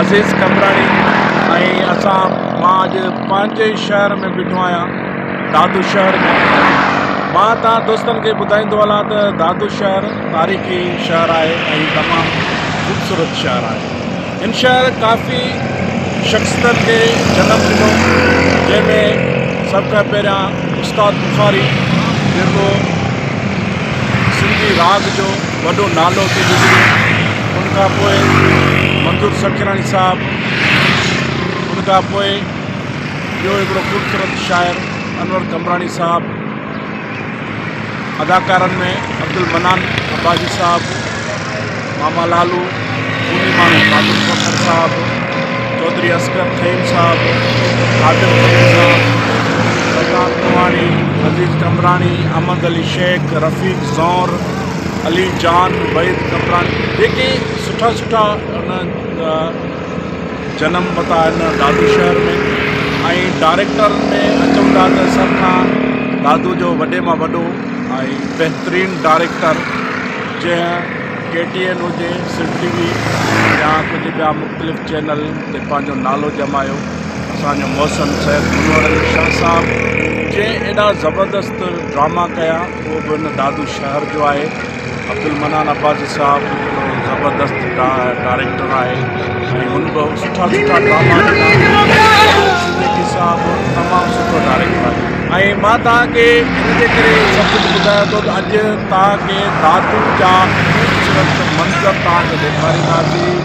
अज़ीज़ कमरानी मां अॼु पंहिंजे शहर में बीठो आहियां, दादू शहर में। मां तव्हां दोस्तनि खे ॿुधाईंदो हलां त दादू शहर तारीख़ी शहर आहे ऐं तमामु ख़ूबसूरत शहर आहे। हिन शहर काफ़ी शख़्सियतनि खे जनमु ॾिनो, जंहिंमें सभ खां पहिरियां उस्ताद बुखारी, जेको सिंधी राग जो वॾो नालो थी गुज़रियो। उनखां पोइ मंजूर सखराणी साहब, उनखां पोइ ॿियो हिकिड़ो ख़ूबसूरत शाइर अनवर कमरानी साहब, अदाकारनि में अब्दुल मनान अब्बासी साहब, मामा लालू, पूनी मानू कादिर फखर साहब, चौधरी असगर थेम साहब, कादिर फखर साहब, सरकार कुमारी, अज़ीज़ कमरानी, अहमद अली शेख, रफ़ीक ज़ौर, अली जान, वहीद कमरानी, जेके सुठा सुठा जनम वरिता आहिनि दादू शहर में। ऐं डायरेक्टर में अचूं था त सभ खां दादू जो वॾे मां वॾो ऐं बहितरीनु डायरेक्टर, जंहिं KTN हुजे, सिंध TV या कुझु ॿिया मुख़्तलिफ़ चैनल ते पंहिंजो नालो ॼमायो, असांजो मोहसिन सैद मुनवर अली शाह साहब, जंहिं एॾा ज़बरदस्त ड्रामा कया, उहो बि हिन दादू शहर जो आहे। अब्दुल मनान अब्बासी साहब ज़बरदस्त डायरेक्टर आहे ऐं हुन बि सुठा सुठा ड्रामा ॾिना। सिद्दीकी साहब तमामु सुठो डायरेक्टर आहे। ऐं मां तव्हांखे इन जे करे सभु कुझु ॿुधायां थो त अॼु तव्हांखे दादू जा ख़ूबसूरत मंज़र तव्हांखे ॾेखारींदासीं,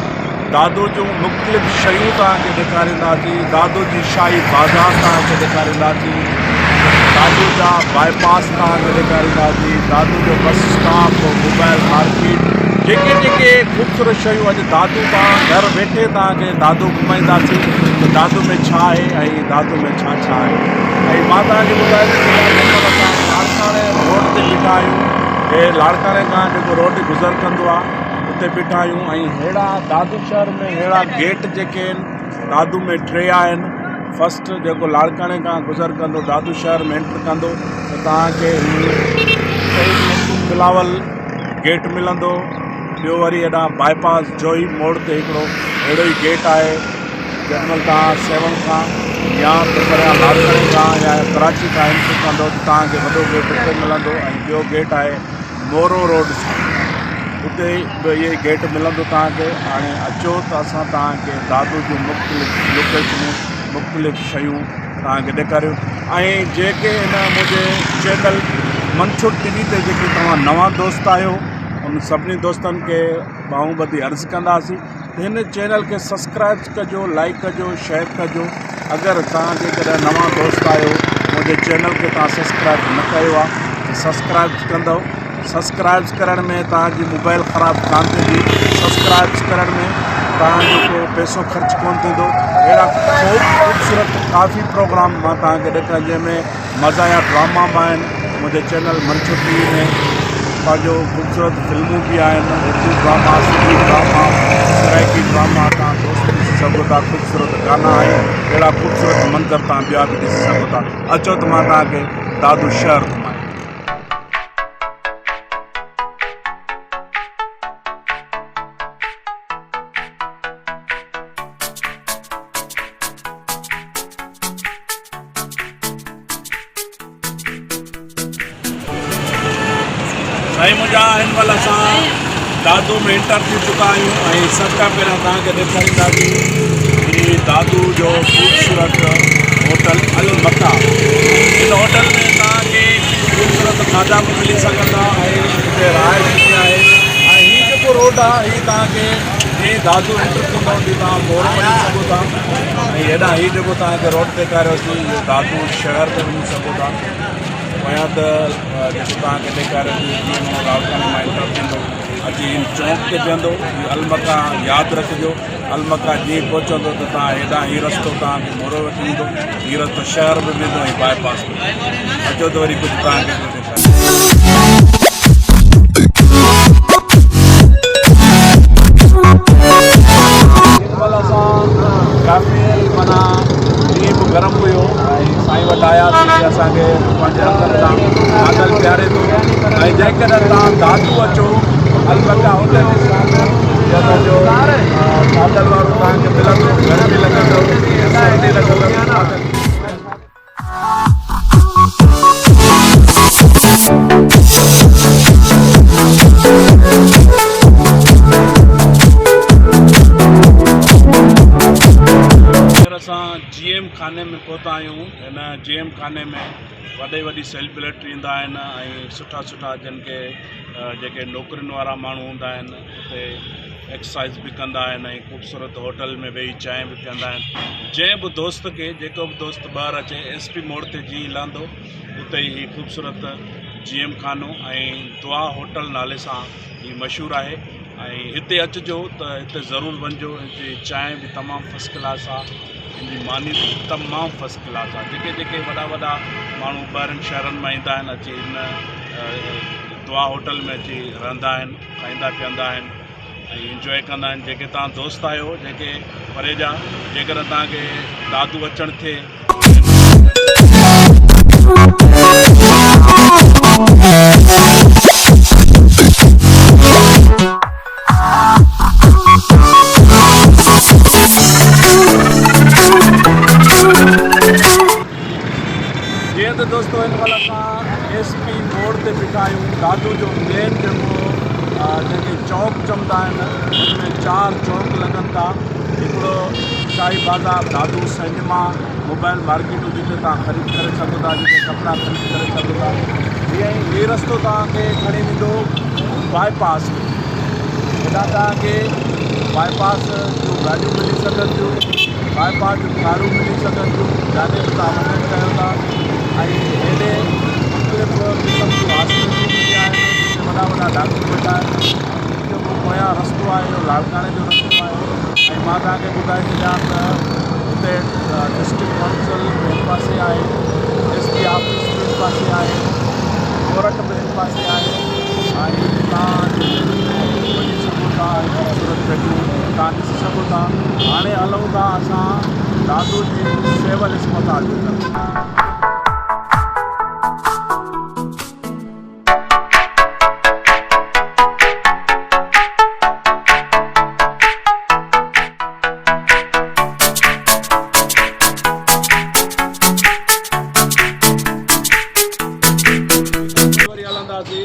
दादू जूं मुख़्तलिफ़ शयूं तव्हांखे ॾेखारींदासीं, दादू जी शाही बाज़ार तव्हांखे ॾेखारींदासीं, दादू जा बाईपास तव्हांखे ॾेखारींदासीं, दादू जो बस स्टॉप, मोबाइल मार्केट, जेके जेके ख़ूबसूरत शयूं अॼु दादू तां घर वेठे तव्हांखे दादू घुमाईंदासीं त दादू में छा आहे ऐं दादू में छा छा आहे। ऐं मां तव्हांखे ॿुधाए असां लाड़काणे रोड ते बीठा आहियूं। हे लाड़काणे खां जेको रोड गुज़र कंदो आहे उते बीठा आहियूं। ऐं अहिड़ा दादू शहर में अहिड़ा गेट जेके आहिनि दादू में 3 आहिनि। फस्ट जेको लाड़काणे खां गुज़र कंदो दादू शहर में एंटर कंदो त तव्हांखे बिलावल गेट मिलंदो। ॿियो वरी हेॾा बाईपास जोई मोड़ ते हिकिड़ो अहिड़ो ई गेट आहे। जंहिंमहिल तव्हां 7 खां या परियां लाड़काणे खां या कराची खां एंटर कंदो त तव्हांखे वॾो गेट उते मिलंदो। ऐं ॿियो गेट आहे मोरो रोड, उते बि इहे गेट मिलंदो तव्हांखे। हाणे अचो त असां तव्हांखे दादू जूं मुख़्तलिफ़ लोकेशनूं, मुख़्तलिफ़ शयूं तव्हांखे ॾेखारियूं। ऐं जेके हिन मुंहिंजे चैनल मनसूर TV ते जेके तव्हां नवां दोस्त आहियो, उन सभिनी दोस्तनि खे ॿाहूं ॿधी अर्ज़ु कंदासीं त हिन चैनल खे सब्सक्राइब कजो, लाइक कजो, शेयर कजो। अगरि तव्हां जेकॾहिं नवां दोस्त आहियो, मुंहिंजे चैनल खे तव्हां सब्सक्राइब न कयो आहे त सब्सक्राइब कंदव। सब्सक्राइब करण में तव्हांजी मोबाइल ख़राबु कोन थींदी, सब्सक्राइब करण में तव्हांजो को पैसो ख़र्चु कोन थींदो। अहिड़ा ख़ूबसूरत काफ़ी प्रोग्राम मां तव्हांखे ॾेखारिया, जंहिंमें मज़ा या ड्रामा बि आहिनि। मुंहिंजे चैनल मनसूर TV में पंहिंजो ख़ूबसूरत फिल्मूं बि आहिनि, Urdu drama, Sindhi drama, Saraiki drama तव्हां दोस्त ॾिसी सघो था। ख़ूबसूरत गाना आहिनि, अहिड़ा ख़ूबसूरत मंज़र तव्हां ॿिया बि ॾिसी सघो था। अचो त मां तव्हांखे दादू शहर घुमायां। साईं मुंहिंजा हिन महिल असां दादू में एंटर थी चुका आहियूं ऐं सभ खां पहिरियों तव्हांखे ॾेखारींदासीं कि दादू जो ख़ूबसूरत होटल अल मका। हिन होटल में तव्हांखे ख़ूबसूरत खाधा बि मिली सघंदा ऐं हिते राइड बि आहे। ऐं हीअ जेको रोड आहे हीअ तव्हांखे जीअं दादू एंटर कंदो हुंदी तव्हां मोड़ वञी सघो था। ऐं हेॾा हीअ जेको तव्हांखे रोड ॾेखारियोसीं इहो दादू शहर ते वञी सघो था। वञा त जेको तव्हांखे ॾेखारियोसीं जीअं मां लाड़काणे मां एंटर थींदो अची हिन चौक ते बीहंदो। अलमका यादि रखिजो, अलमका जीअं पहुचंदो त तव्हां हेॾां हीअ रस्तो तव्हांखे मोड़ो वठी ईंदो। हीअ रस्तो शहर में वेंदो ऐं बाईपास में। अचो त वरी कुझु तव्हांखे महिल असां काफ़ी माना ॾींहुं बि गरम हुयो ऐं साईं वटि आयासीं कि असांखे पंहिंजे हथनि सां खाधल पीआरे थो। ऐं जेकॾहिं तव्हां दादू अचो अलमका होटल जो खाधल वारो तव्हांखे मिलंदो। असां GM खाने में पहुता आहियूं। हिन GM खाने में वॾी सेलिब्रिटी ईंदा आहिनि ऐं सुठा जिन खे जेके नौकरियुनि वारा माण्हू हूंदा आहिनि उते एक्सरसाइज़ बि कंदा आहिनि ऐं ख़ूबसूरत होटल में वेही चांहि बि पीअंदा आहिनि। जंहिं बि दोस्त खे जेको बि दोस्त ॿाहिरि अचे SP मोड़ ते जी लहंदो उते ई ख़ूबसूरत GM खानो ऐं दुआ होटल नाले सां ही मशहूरु आहे ऐं हिते अचिजो त हिते ज़रूरु वञिजो। हिते चांहि बि तमामु फस्ट क्लास आहे, हिनजी मानी बि तमामु फस्ट क्लास आहे। जेके वॾा माण्हू ॿाहिरनि शहरनि मां ईंदा आहिनि अची हिन दुआ होटल में अची रहंदा आहिनि, खाईंदा पीअंदा आहिनि ऐं इंजॉय कंदा आहिनि। जेके तव्हां दोस्त आहियो जेके परे जा, जेकर तव्हांखे दादू अचणु थिए जीअं त दोस्तों हिन महिल असां SP मोड़ ते बीठा आहियूं। दादू जो मेन जेको जेके चौक चवंदा आहिनि हुनमें 4 चौक लॻनि था। हिकिड़ो शाही बाज़ार, दादू सिनेमा, मोबाइल मार्केटूं जिते तव्हां ख़रीद करे सघो था, जिते कपिड़ा ख़रीद करे सघो था। जीअं ई हीअ रस्तो तव्हांखे खणी वेंदो बाईपास में। हेॾां तव्हांखे बाईपास जूं गाॾियूं मिली सघनि थियूं, बाईपास जूं कारूं मिली सघनि थियूं, जिते बि तव्हां वञणु चाहियो था। ऐं हेॾे मुख़्तलिफ़ क़िस्म जूं हॉस्पिटलूं बि आहिनि जिते वॾा डॉक्टर वेठा आहिनि। जेको पोयां रस्तो आहे इहो लाड़काणे जो रस्तो आहे ऐं मां तव्हांखे ॿुधाए छॾियां त हिते डिस्ट्रिक्ट काउंसिल बि हिन पासे आहे, SP ऑफिस बि हिन पासे आहे, कोर्ट बि हिन पासे आहे ऐं तव्हां वञी सघो था। ख़ूबसूरत जॻहियूं तव्हां ॾिसी सघो था। हाणे हलूं था असां दादू जी सिविल अस्पताल जी तरफ़।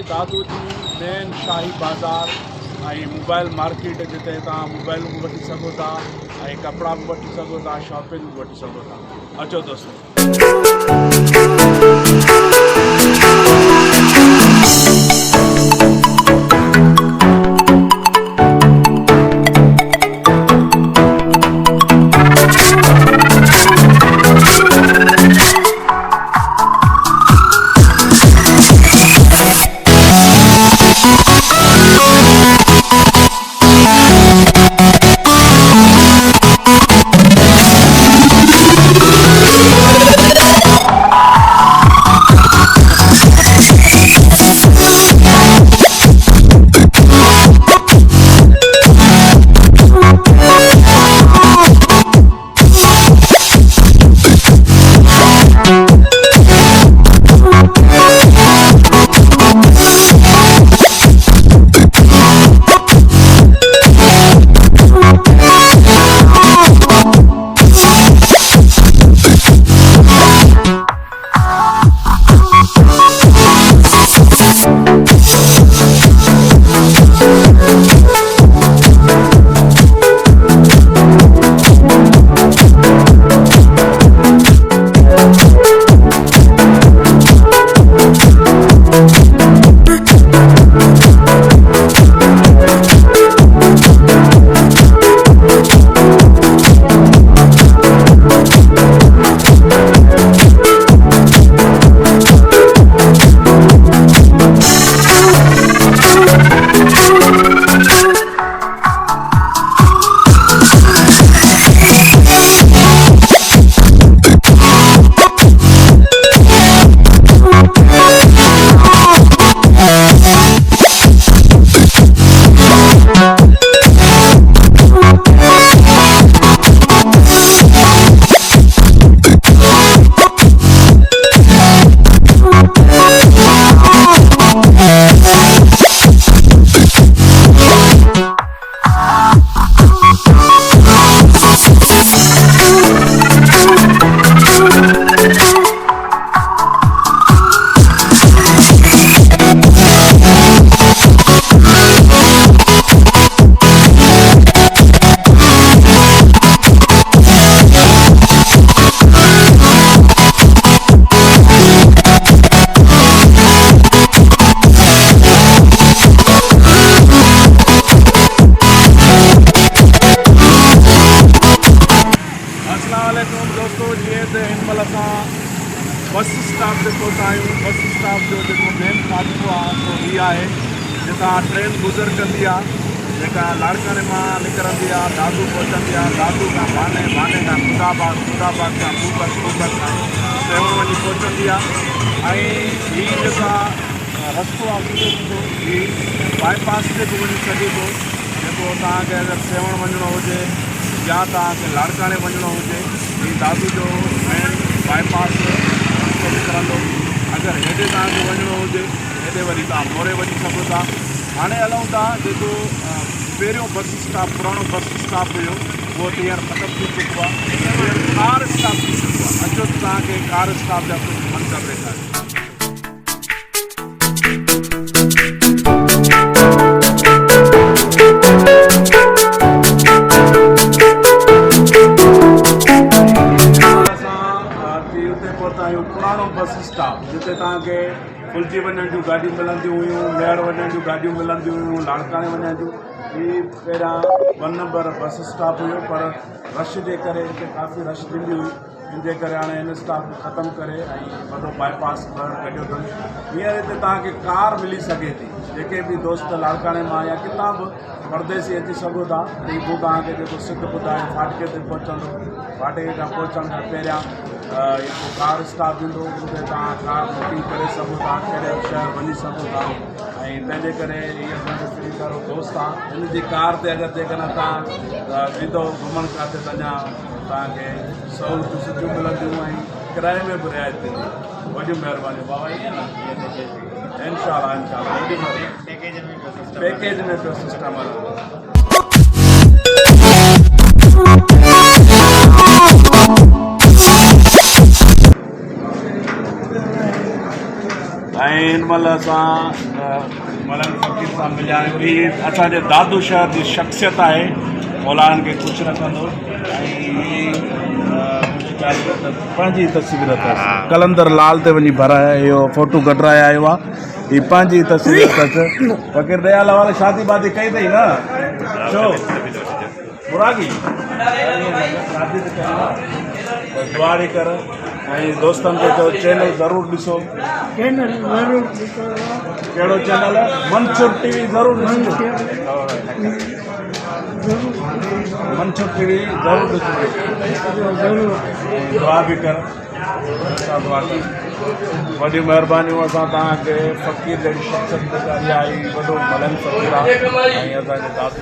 दादू जी मेन शाही बाज़ार ऐं मोबाइल मार्केट जिते तव्हां मोबाइलूं बि वठी सघो था ऐं कपिड़ा बि वठी सघो था, शॉपिंग बि वठी सघो था। अचो दोस्तों। थो जीअं त हिन महिल असां बस स्टॉप ते पहुता आहियूं। बस स्टॉप जो जेको मेन फाटको आहे सो हीअ आहे जितां ट्रेन गुज़र कंदी आहे, जेका लाड़काने मां निकिरंदी आहे, दादू पहुचंदी आहे, दादू खां बाने, बाने खां खुदाबाद, खुदाबाद खां भूगत, भूगत खां सेवण वञी पहुचंदी आहे। ऐं हीअ जेका रस्तो आहे सिधो हीअ बाईपास ते बि वञी सघे थो। जेको तव्हांखे अगरि सेवण वञिणो हुजे या तव्हांखे लाड़काने वञिणो हुजे, हीअ दादू जो मेन बाईपास रस्तो निकिरंदो। अगरि हेॾे तव्हांखे वञिणो हुजे हेॾे वरी तव्हां मोरे वञी सघो था। हाणे हलूं था जेको पहिरियों बस स्टॉप, पुराणो बस स्टॉप हुयो, उहो त हींअर ख़तमु थी चुको आहे। हींअर कार स्टॉप थी चुको आहे। अचो तव्हांखे कार स्टॉप जा कुझु मंज़र ॾेखारियो। पुराणो बस स्टॉप जिते तव्हांखे फुलजी वञण जूं गाॾियूं मिलंदियूं हुयूं, मेड़ वञण जूं गाॾियूं मिलंदियूं हुयूं, लाड़काने वञण जूं। हीअ पहिरियां 1 नंबर बस स्टॉप हुयो, पर रश जे करे हिते काफ़ी रश थींदी हुई। इन जे करे हाणे हिन स्टॉप खे ख़तमु करे ऐं वॾो बाईपास कढियो अथनि। हींअर हिते तव्हांखे कार मिली सघे थी। जेके बि दोस्त लाड़काने मां या किथां बि परदेसी अची सघो था। हीअ पोइ तव्हांखे जेको सिध ॿुधाए फाटके ते पहुचंदो। फाटके खां पहुचण खां पहिरियां हिकु कार स्टॉप ईंदो, उते तव्हां कार बुकिंग करे सघो था, कहिड़े बि शहर वञी सघो था। ऐं तंहिंजे करे हीअ असांजो फ्री वारो दोस्त आहे। हिन जी कार ते अगरि जेकॾहिं तव्हां वेंदो घुमणु किथे त अञा तव्हांखे सहूलियतूं सुठियूं मिलंदियूं ऐं किराए में बि रिआयत थींदी। वॾियूं महिरबानियूं बाबा। ईअं न इनशाला इनशाला वॾी महिरबानी। पैकेज में पियो सिस्टम हलंदो। ऐं हिन महिल असां मौलाना फ़कीर सां मिलिया आहियूं। हीअ असांजे दादू शहर जी शख़्सियत आहे, मौलाना खे ख़ुशि रखंदो। ऐं पंहिंजी तस्वीर अथसि, कलंदर लाल ते वञी भराए इहो फ़ोटू कढाए आयो आहे। हीअ पंहिंजी तस्वीर अथसि। फ़कीर दयाल वाले शादी वादी कई अथई न छो मुरागी शादी त कई आहे। दुआरी कर ऐं दोस्तनि खे चओ चैनल ज़रूरु ॾिसो। चैनल ज़रूरु ॾिसो। कहिड़ो चैनल आहे? मंसूर टीवी ज़रूरु ॾिसो। मंसूर टीवी ज़रूरु ॾिसो। दुआ बि कर। दुआ की वॾियूं महिरबानियूं। असां तव्हांखे फ़कीर जहिड़ी शख़्सियत ॾेखारी आहे। वॾो मौलाना फ़कीर आहे ऐं असांजे दादू